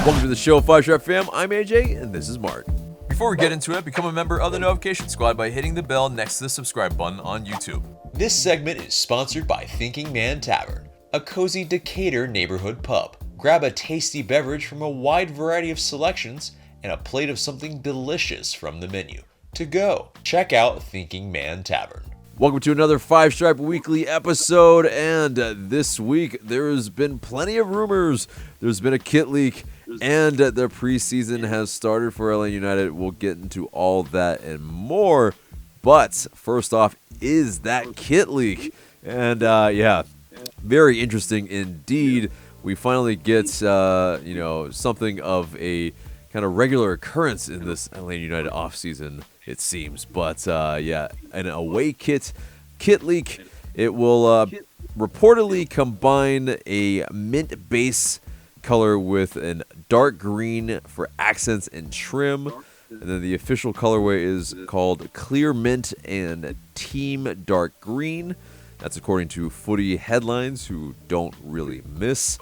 Welcome to the show, 5-Strap fam. I'm AJ, and this is Marc. Before we get into it, become a member of the Notification Squad by hitting the bell next to the subscribe button on YouTube. This segment is sponsored by Thinking Man Tavern, a cozy Decatur neighborhood pub. Grab a tasty beverage from a wide variety of selections and a plate of something delicious from the menu. To go, check out Thinking Man Tavern. Welcome to another 5-Stripe Weekly episode, and this week there has been plenty of rumors. There's been a kit leak, and the preseason has started for Atl Utd. We'll get into all that and more, but first off is that kit leak, and very interesting indeed. We finally get something of a kind of regular occurrence in this Atl Utd offseason, it seems. But an away kit leak. It will reportedly combine a mint base color with a dark green for accents and trim. And then the official colorway is called Clear Mint and Team Dark Green. That's according to Footy Headlines, who don't really miss.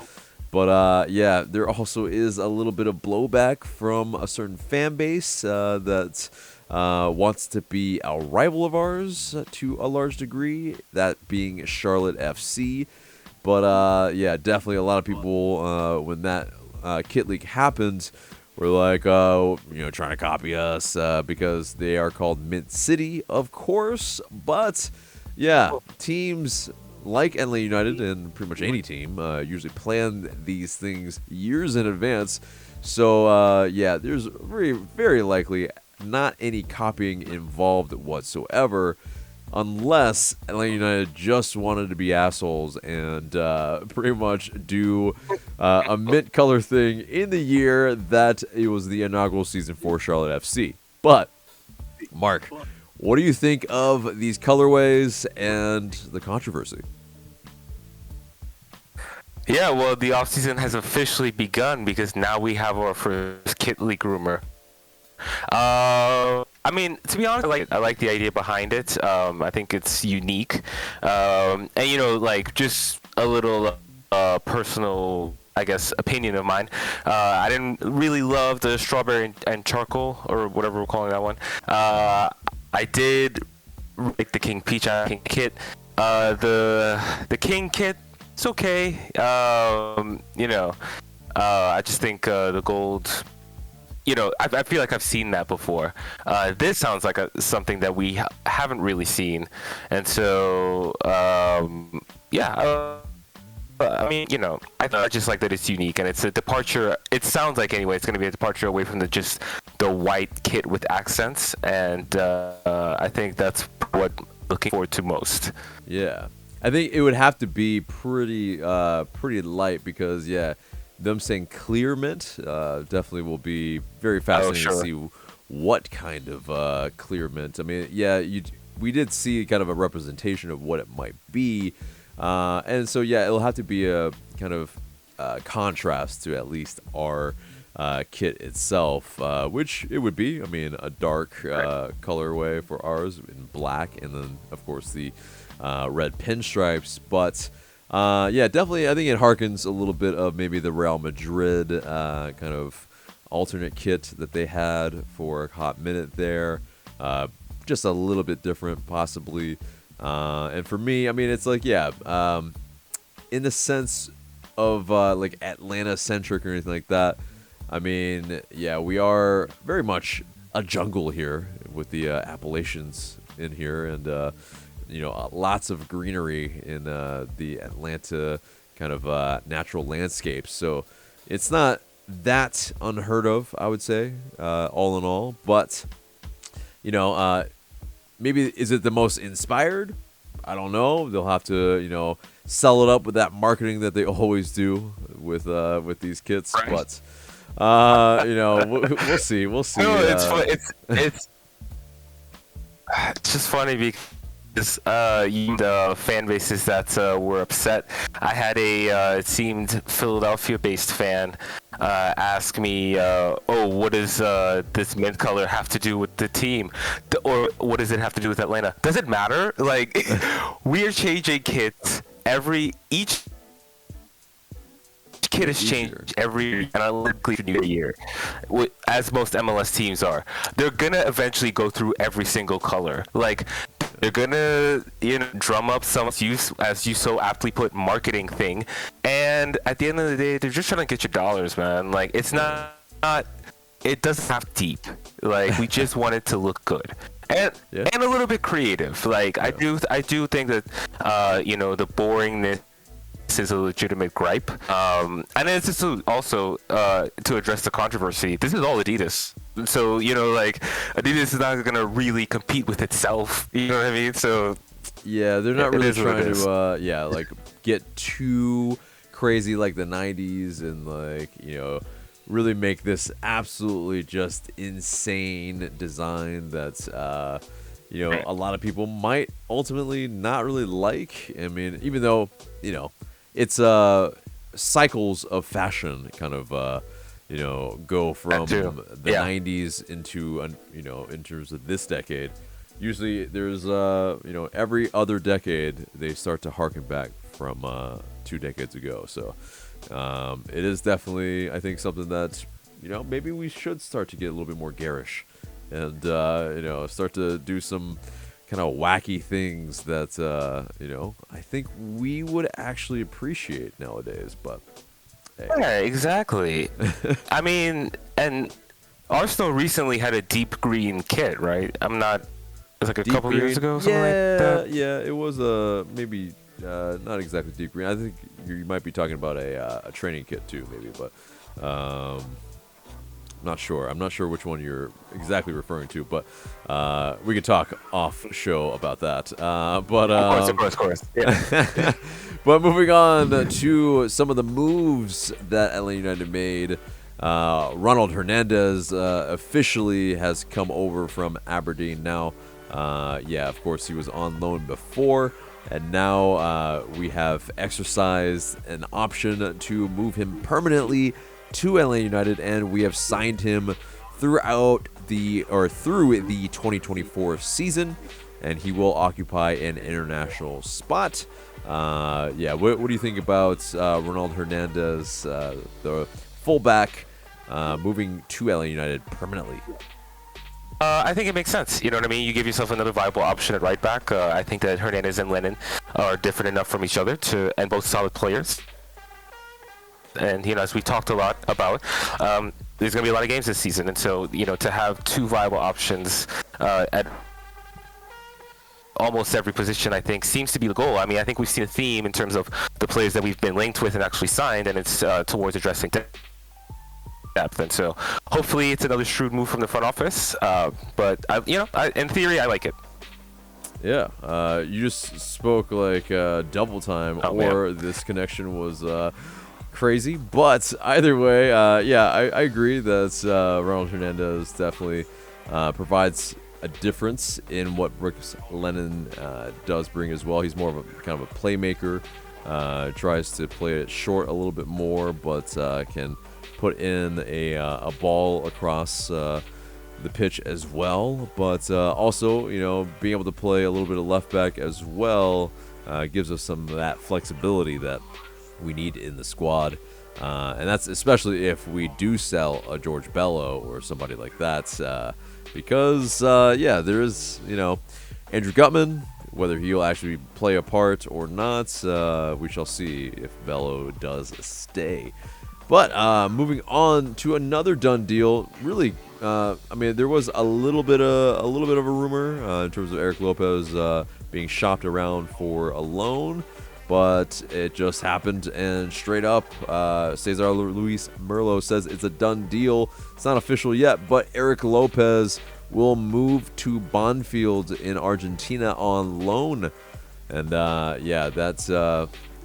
But there also is a little bit of blowback from a certain fan base that wants to be a rival of ours to a large degree, that being Charlotte FC. But definitely a lot of people, when that kit leak happened, were like, trying to copy us because they are called Mint City, of course. But yeah, teams like Atl Utd and pretty much any team usually plan these things years in advance. So there's very, very likely not any copying involved whatsoever, unless Atl Utd just wanted to be assholes and pretty much do a mint color thing in the year that it was the inaugural season for Charlotte FC. But Marc, what do you think of these colorways and the controversy? Yeah, well, the offseason has officially begun because now we have our first kit leak rumor. I mean, to be honest, I like the idea behind it. I think it's unique. And, just a little personal, I guess, opinion of mine. I didn't really love the strawberry and charcoal, or whatever we're calling that one. I did like the King Peach kit. The King kit, it's okay. I just think the gold, I feel like I've seen that before. This sounds like something that we haven't really seen. And so, I just like that it's unique, and it's a departure. It sounds like, anyway, it's going to be a departure away from just the white kit with accents, and I think that's what I'm looking forward to most. Yeah, I think it would have to be pretty light because them saying clear mint definitely will be very fascinating to see what kind of clear mint. I mean, we did see kind of a representation of what it might be. And so, it'll have to be a kind of contrast to at least our kit itself, which it would be. I mean, a dark colorway for ours in black, and then, of course, the red pinstripes. But, definitely, I think it harkens a little bit of maybe the Real Madrid kind of alternate kit that they had for a hot minute there. Just a little bit different, possibly. And for me, I mean, it's like, in the sense of like Atlanta-centric or anything like that, I mean, we are very much a jungle here with the Appalachians in here, and, lots of greenery in the Atlanta kind of natural landscape. So it's not that unheard of, I would say, all in all. But, maybe is it the most inspired? I don't know. They'll have to, sell it up with that marketing that they always do with these kits. Right. But we'll see. We'll see. No, it's fun. It's just funny because the fan bases that were upset. I had it seemed Philadelphia-based fan ask me, what does this mint color have to do with the team? Or what does it have to do with Atlanta? Does it matter? Like, we are changing kits each kid has changed every analytically new year, as most MLS teams are. They're gonna eventually go through every single color. Like, they're gonna, drum up some, as you so aptly put, marketing thing, and at the end of the day, they're just trying to get your dollars, man. Like, it's not. It doesn't have deep. Like, we just want it to look good. And a little bit creative. Like, I do think that the boringness is a legitimate gripe. And it's just also to address the controversy. This is all Adidas. So, Adidas is not gonna really compete with itself. You know what I mean? So yeah, they're not really trying to get too crazy like the 90s and really make this absolutely just insane design that's a lot of people might ultimately not really like. I mean, even though it's cycles of fashion kind of go from the 90s into in terms of this decade. Usually there's every other decade they start to harken back from 2 decades ago. So it is definitely, I think, something that maybe we should start to get a little bit more garish and start to do some kind of wacky things that I think we would actually appreciate nowadays. But hey. Yeah, exactly. I mean, and Arsenal recently had a deep green kit, right? It was like a couple years ago, something like that. Yeah, it was maybe not exactly deep green. I think you might be talking about a training kit too, maybe, but I'm not sure. I'm not sure which one you're exactly referring to, but we could talk off show about that. Of course. Yeah. But moving on to some of the moves that Atlanta United made. Ronald Hernandez officially has come over from Aberdeen now. Of course, he was on loan before. And now we have exercised an option to move him permanently to Atlanta United, and we have signed him through the 2024 season, and he will occupy an international spot. What do you think about Ronald Hernandez, the fullback, moving to Atlanta United permanently? I think it makes sense. You know what I mean? You give yourself another viable option at right back. I think that Hernandez and Lennon are different enough from each other and both solid players. And, as we talked a lot about, there's going to be a lot of games this season. And so, to have 2 viable options at almost every position, I think, seems to be the goal. I mean, I think we've seen a theme in terms of the players that we've been linked with and actually signed, and it's towards addressing depth. And so hopefully it's another shrewd move from the front office, but in theory I like it. You just spoke like double time, this connection was crazy, but either way, I agree that Ronald Hernandez definitely provides a difference in what Brooks Lennon does bring as well. He's more of a kind of a playmaker, tries to play it short a little bit more, but can put in a ball across the pitch as well, but also being able to play a little bit of left back as well gives us some of that flexibility that we need in the squad, and that's especially if we do sell a George Bello or somebody like that, because there is Andrew Gutman. Whether he'll actually play a part or not, we shall see if Bello does stay. But moving on to another done deal, really, there was a little bit of a rumor in terms of Eric Lopez being shopped around for a loan, but it just happened, and straight up, Cesar Luis Merlo says it's a done deal. It's not official yet, but Eric Lopez will move to Bonfield in Argentina on loan, and that's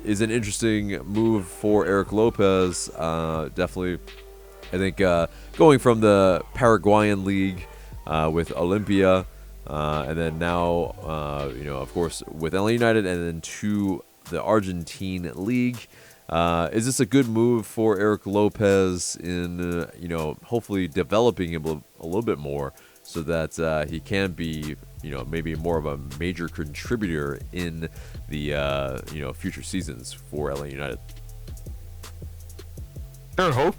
is an interesting move for Eric Lopez. Definitely, I think going from the Paraguayan league with Olimpia, and then now, of course, with LA United, and then to the Argentine league. Is this a good move for Eric Lopez in, hopefully developing him a little bit more so that he can be, maybe more of a major contributor in the, future seasons for LA United? I hope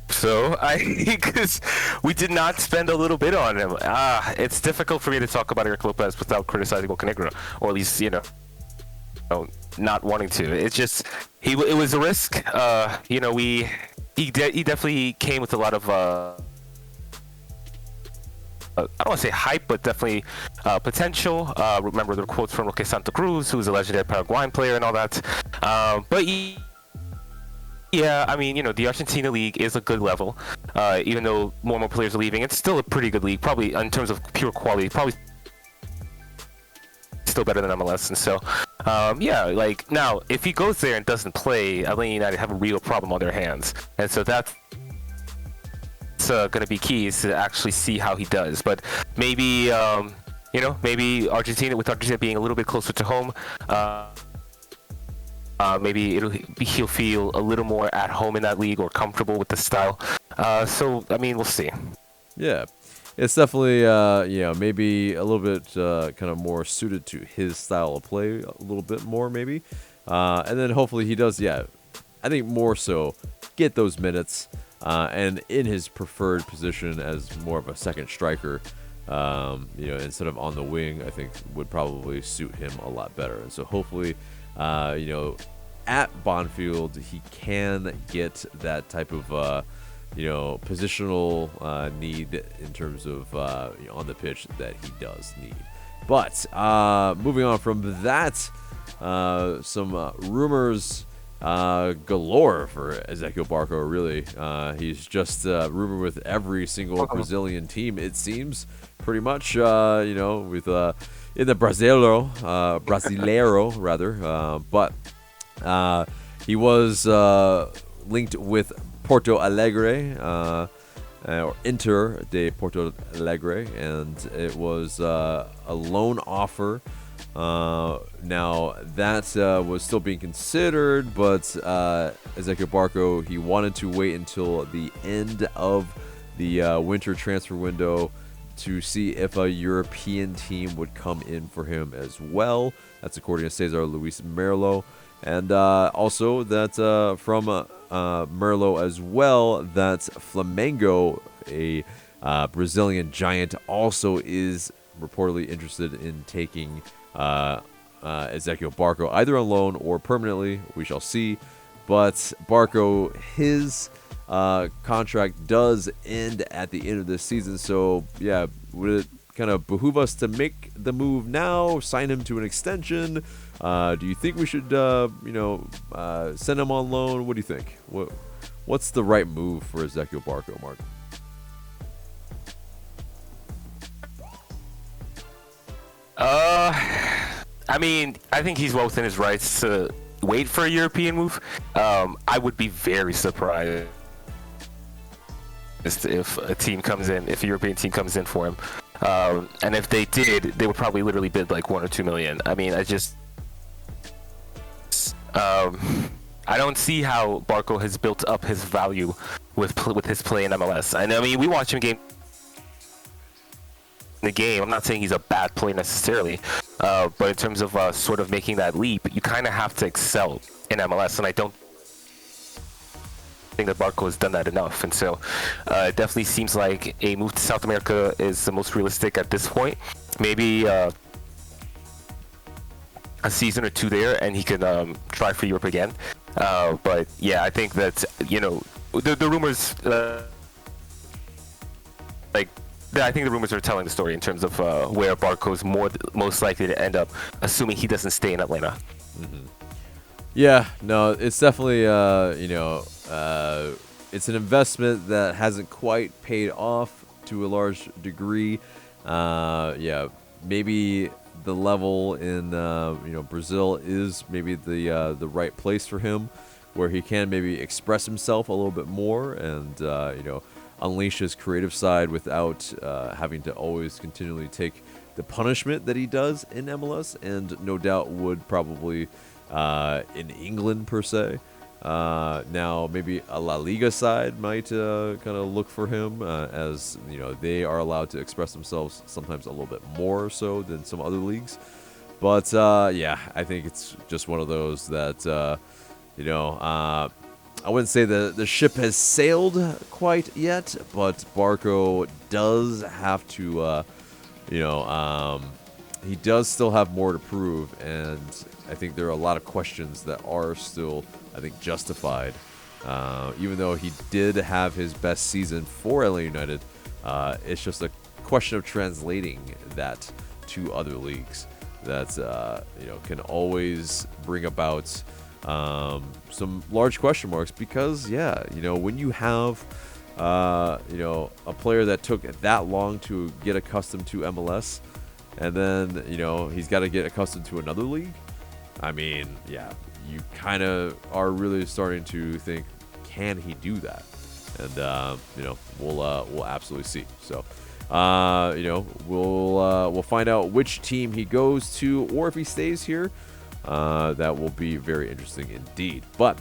so. Because we did not spend a little bit on him. It's difficult for me to talk about Eric Lopez without criticizing Bocanegra, or at least not wanting to. It's just it was a risk. He definitely came with a lot of I don't want to say hype, but definitely potential. Remember the quotes from Roque Santa Cruz, who's a legendary Paraguayan player and all that. Yeah, I mean, the Argentina league is a good level. Even though more and more players are leaving, it's still a pretty good league. Probably in terms of pure quality, probably still better than MLS. And so, now if he goes there and doesn't play, Atlanta United have a real problem on their hands. And so that's going to be key, is to actually see how he does. But maybe maybe Argentina being a little bit closer to home, maybe he'll feel a little more at home in that league, or comfortable with the style. So I mean, we'll see. Yeah, it's definitely maybe a little bit kind of more suited to his style of play, a little bit more maybe, and then hopefully he does. Yeah, I think more so get those minutes. And in his preferred position as more of a second striker, instead of on the wing, I think would probably suit him a lot better. And so hopefully, at Bonfield, he can get that type of, positional need in terms of on the pitch that he does need. But moving on from that, some rumors galore for Ezequiel Barco, really. He's just rumored with every single Brazilian team, it seems, pretty much, with in the Brasileiro, rather. But he was linked with Porto Alegre, or Inter de Porto Alegre, and it was a loan offer. Now that was still being considered, but Ezequiel Barco, he wanted to wait until the end of the winter transfer window to see if a European team would come in for him as well. That's according to Cesar Luis Merlo. And also that from Merlo as well, that Flamengo, a Brazilian giant, also is reportedly interested in taking Ezequiel Barco, either on loan or permanently. We shall see. But Barco, his contract does end at the end of this season. So, yeah, would it kind of behoove us to make the move now, sign him to an extension? Do you think we should, send him on loan? What do you think? What's the right move for Ezequiel Barco, Marc? I mean, I think he's well within his rights to wait for a European move. I would be very surprised if a European team comes in for him. And if they did, they would probably literally bid like $1 or $2 million. I mean, I don't see how Barco has built up his value with his play in MLS. And I mean, we watch him the game. I'm not saying he's a bad player necessarily, but in terms of sort of making that leap, you kind of have to excel in MLS, and I don't think that Barco has done that enough. And so it definitely seems like a move to South America is the most realistic at this point. Maybe a season or two there, and he can try for Europe again. But yeah, I think that the rumors I think the rumors are telling the story in terms of where Barco's most likely to end up, assuming he doesn't stay in Atlanta. Mm-hmm. Yeah, no, it's definitely it's an investment that hasn't quite paid off to a large degree. Maybe the level in Brazil is maybe the right place for him, where he can maybe express himself a little bit more and unleash his creative side without having to always continually take the punishment that he does in MLS, and no doubt would probably in England per se. Now maybe a La Liga side might kind of look for him, as they are allowed to express themselves sometimes a little bit more so than some other leagues. But I think it's just one of those that I wouldn't say the ship has sailed quite yet, but Barco does have to, he does still have more to prove, and I think there are a lot of questions that are still, I think, justified. Even though he did have his best season for LA United, it's just a question of translating that to other leagues that can always bring about some large question marks, because when you have a player that took that long to get accustomed to MLS, and then he's got to get accustomed to another league, I mean, you kind of are really starting to think, can he do that? And we'll absolutely see. So we'll find out which team he goes to, or if he stays here. That will be very interesting indeed. But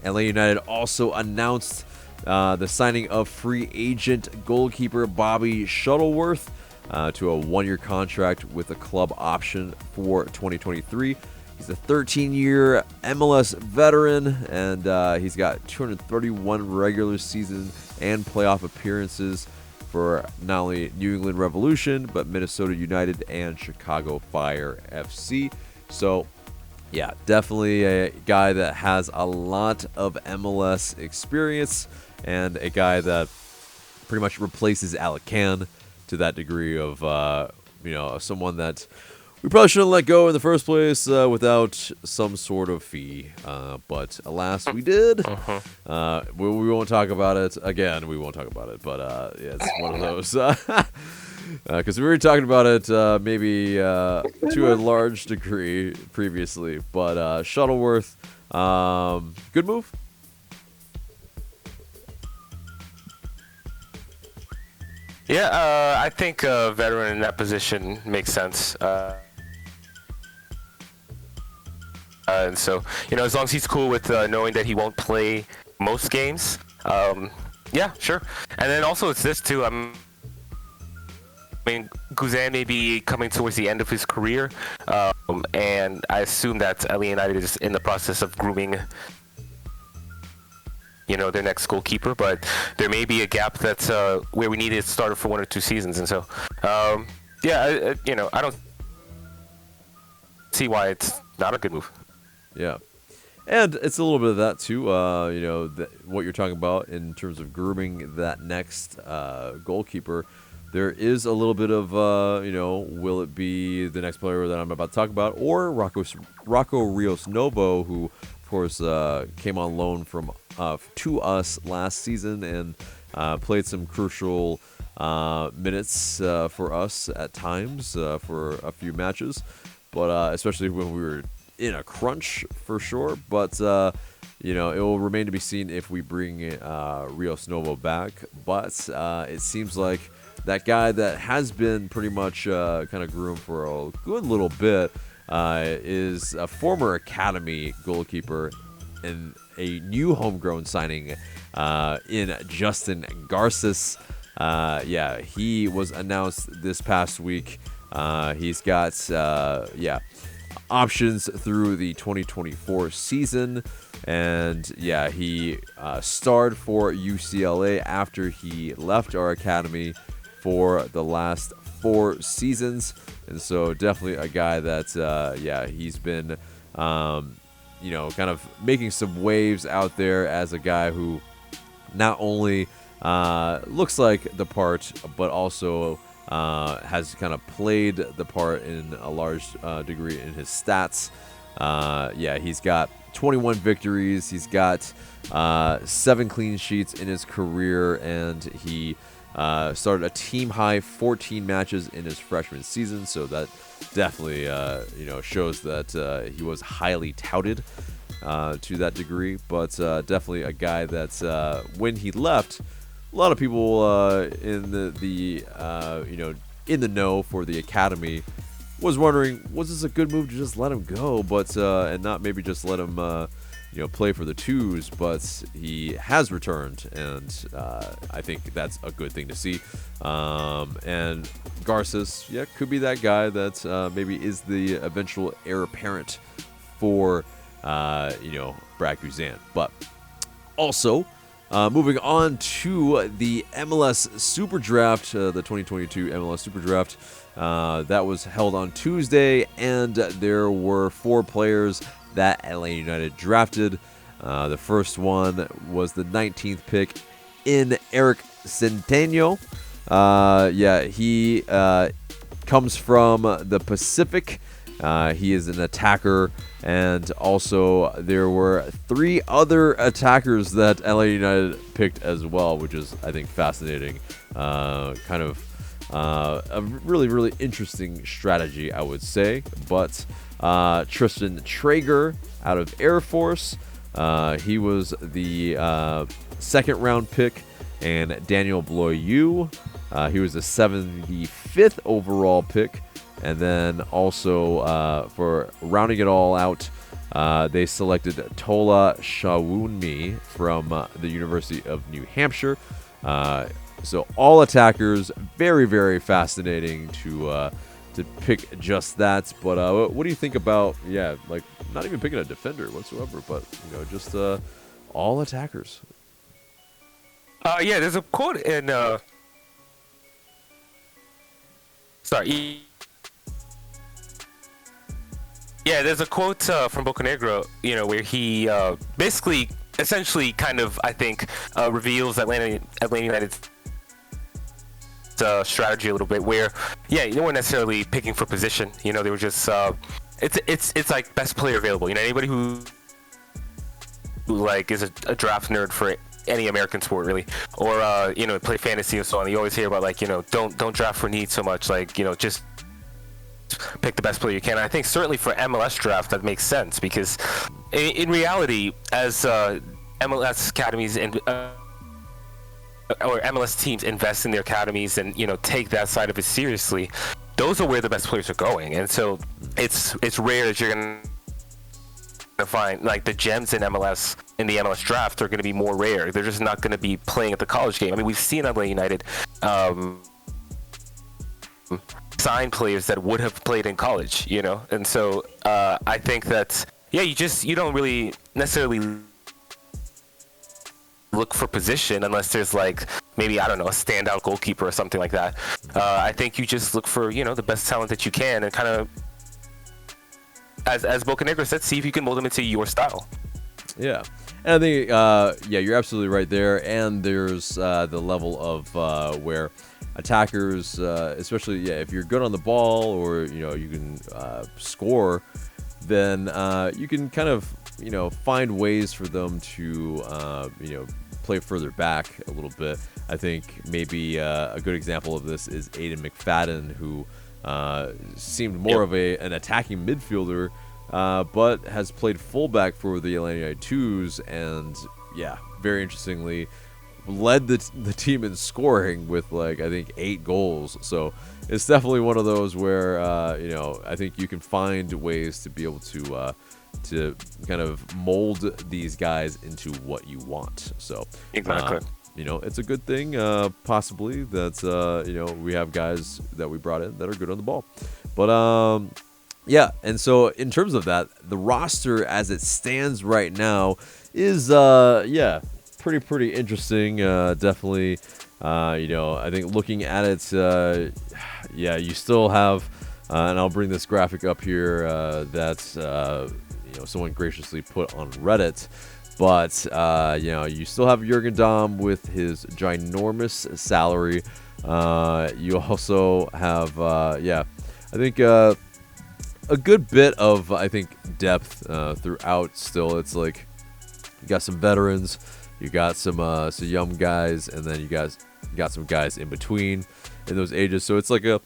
LA United also announced the signing of free agent goalkeeper Bobby Shuttleworth to a 1-year contract with a club option for 2023. He's a 13-year MLS veteran, and he's got 231 regular season and playoff appearances for not only New England Revolution, but Minnesota United and Chicago Fire FC. So, definitely a guy that has a lot of MLS experience, and a guy that pretty much replaces Alec Can to that degree of, someone that we probably shouldn't let go in the first place without some sort of fee. But alas, we did. We won't talk about it. Again, we won't talk about it. But it's one of those. Because we were talking about it maybe to a large degree previously. But Shuttleworth, good move. Yeah, I think a veteran in that position makes sense. And so, as long as he's cool with knowing that he won't play most games, yeah, sure. And then also it's this too. I mean, Guzan may be coming towards the end of his career, and I assume that LA United is in the process of grooming, their next goalkeeper. But there may be a gap that's where we need a starter for 1 or 2 seasons, and so, I don't see why it's not a good move. Yeah. And it's a little bit of that, too, what you're talking about in terms of grooming that next goalkeeper. There is a little bit of, will it be the next player that I'm about to talk about, or Rocco Rios Novo, who, of course, came on loan from to us last season and played some crucial minutes for us at times for a few matches, but especially when we were in a crunch for sure. But it will remain to be seen if we bring Rios Novo back. But it seems like that guy that has been pretty much kind of groomed for a good little bit is a former academy goalkeeper and a new homegrown signing in Justin Garces. He was announced this past week. He's got options through the 2024 season, and he starred for UCLA after he left our academy for the last 4 seasons. And so definitely a guy that he's been kind of making some waves out there as a guy who not only looks like the part, but also has kind of played the part in a large degree in his stats. He's got 21 victories. He's got 7 clean sheets in his career, and he started a team-high 14 matches in his freshman season. So that definitely, shows that he was highly touted to that degree. But definitely a guy that when he left, a lot of people in the know for the academy was wondering, was this a good move to just let him go, but and not maybe just let him play for the twos? But he has returned, and I think that's a good thing to see. And Garces, could be that guy that maybe is the eventual heir apparent for Brad Guzan. But also, moving on to the MLS SuperDraft, the 2022 MLS SuperDraft, that was held on Tuesday, and there were 4 players that Atlanta United drafted. The first one was the 19th pick in Eric Centeno. He comes from the Pacific. He is an attacker, and also there were 3 other attackers that LA United picked as well, which is, I think, fascinating. A really, really interesting strategy, I would say. But Tristan Traeger out of Air Force, he was the second round pick, and Daniel Bloyu, he was the 75th overall pick. And then also for rounding it all out, they selected Tola Shawunmi from the University of New Hampshire. So all attackers, very, very fascinating to pick just that. But what do you think about, not even picking a defender whatsoever, but just all attackers? There's a quote in there's a quote from Bocanegra, where he basically, essentially, kind of, I think, reveals Atlanta United's strategy a little bit. Where, they weren't necessarily picking for position. They were just it's like best player available. Anybody who like is a draft nerd for any American sport, really, or play fantasy and so on. You always hear about don't draft for need so much. Just pick the best player you can. And I think certainly for MLS draft that makes sense, because in reality, as MLS academies and or MLS teams invest in their academies and take that side of it seriously, those are where the best players are going. And so it's rare that you're gonna find like the gems in the MLS draft are going to be more rare. They're just not going to be playing at the college game. I mean, we've seen LA United sign players that would have played in college, and so I think that you don't really necessarily look for position unless there's maybe, I don't know, a standout goalkeeper or something like that. I think you just look for the best talent that you can, and kind of, as Bocanegra said, see if you can mold them into your style. Yeah. And I think, you're absolutely right there. And there's the level of where attackers, especially, if you're good on the ball, or, you can score, then you can kind of, find ways for them to, play further back a little bit. I think maybe a good example of this is Aiden McFadden, who seemed more of an attacking midfielder, but has played fullback for the Atlanta United 2s, and very interestingly, led the team in scoring with I think 8 goals. So it's definitely one of those where I think you can find ways to be able to kind of mold these guys into what you want. So exactly. It's a good thing, possibly, that, we have guys that we brought in that are good on the ball. But, and so in terms of that, the roster as it stands right now is, pretty interesting. Definitely, I think looking at it, you still have, and I'll bring this graphic up here, that's, someone graciously put on Reddit. But, you still have Jurgen Damm with his ginormous salary. You also have, I think a good bit of, depth throughout still. It's you got some veterans, you got some young guys, and then you guys got some guys in between in those ages. So it's a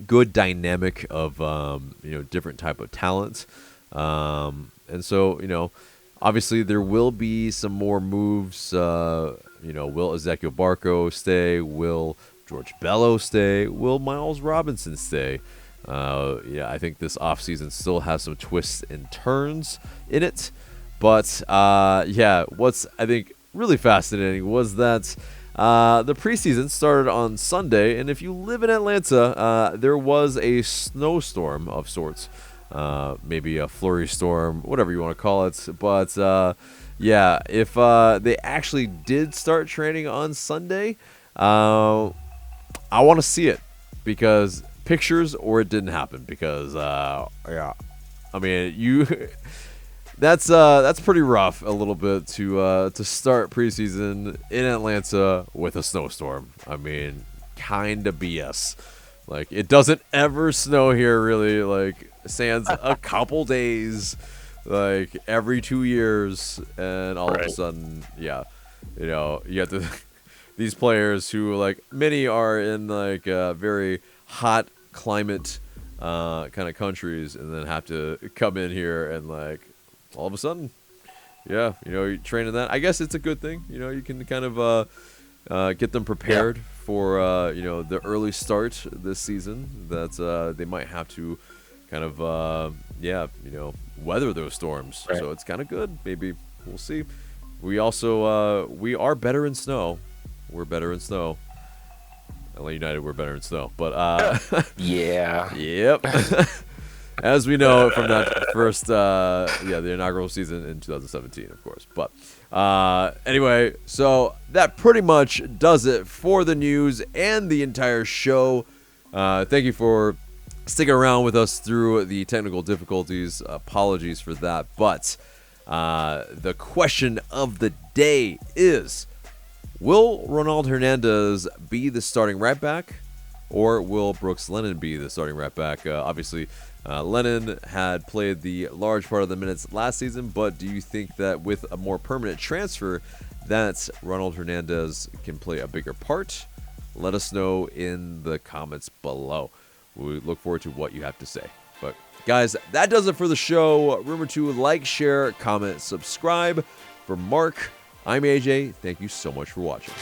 good dynamic of, different type of talent. And so, obviously, there will be some more moves. Will Ezequiel Barco stay? Will George Bello stay? Will Miles Robinson stay? I think this offseason still has some twists and turns in it. But, what's, I think, really fascinating was that the preseason started on Sunday. And if you live in Atlanta, there was a snowstorm of sorts maybe a flurry storm, whatever you want to call it. But yeah, if they actually did start training on Sunday, I want to see it, because pictures, or it didn't happen, because yeah, I mean, that's pretty rough a little bit to start preseason in Atlanta with a snowstorm. I mean, kind of BS. Like, it doesn't ever snow here, really. Like, sans a couple days, like every 2 years, and all of a sudden, yeah, you have to these players who, like, many are in like very hot climate kind of countries, and then have to come in here and, like, all of a sudden, yeah, you train in that. I guess it's a good thing. You can kind of get them prepared for the early start this season that they might have to kind of weather those storms. Right. So it's kind of good. Maybe we'll see. We also we are better in snow. We're better in snow. LA United, we're better in snow. But Yeah. yep. As we know from that first the inaugural season in 2017, of course. But anyway, so that pretty much does it for the news and the entire show. Thank you for sticking around with us through the technical difficulties. Apologies for that. But the question of the day is, will Ronald Hernandez be the starting right back, or will Brooks Lennon be the starting right back? Obviously, Lennon had played the large part of the minutes last season, but do you think that with a more permanent transfer that Ronald Hernandez can play a bigger part? Let us know in the comments below. We look forward to what you have to say. But guys, that does it for the show. Remember to like, share, comment, subscribe. For Mark, I'm AJ. Thank you so much for watching.